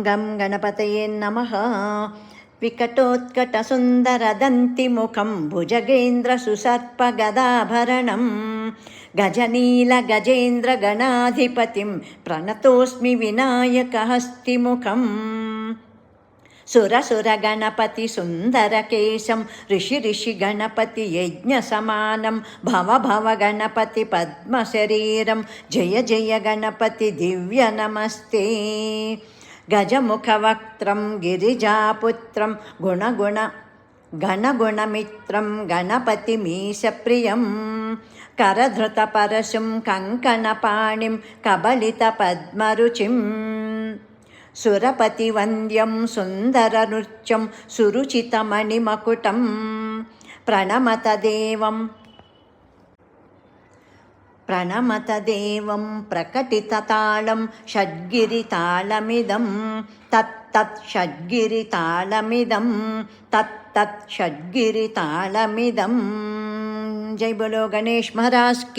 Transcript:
गं गणपतये नमः। विकटोत्कटसुन्दरदन्तिमुखं भुजगेन्द्रसुसर्पगदाभरणं गजनीलगजेन्द्रगणाधिपतिं प्रणतोऽस्मि विनायकहस्तिमुखम्। सुरसुरगणपतिसुन्दरकेशं ऋषिगणपतियज्ञसमानं भवगणपतिपद्मशरीरं जय जय गणपति दिव्यनमस्ते। गजमुखवक्त्रं गिरिजापुत्रं गणगुणमित्रं गणपतिमीशप्रियं करधृतपरशुं कङ्कणपाणिं कबलितपद्मरुचिम् सुरपतिवन्द्यं सुन्दरनृत्यं सुरुचितमणिमकुटं प्रणमत देवं प्रकटिततालं षड्गिरितालमिदं तत्तत् षड्गिरितालमिदं षड्गिरितालमिदं। जय बोलो गणेश महाराज की।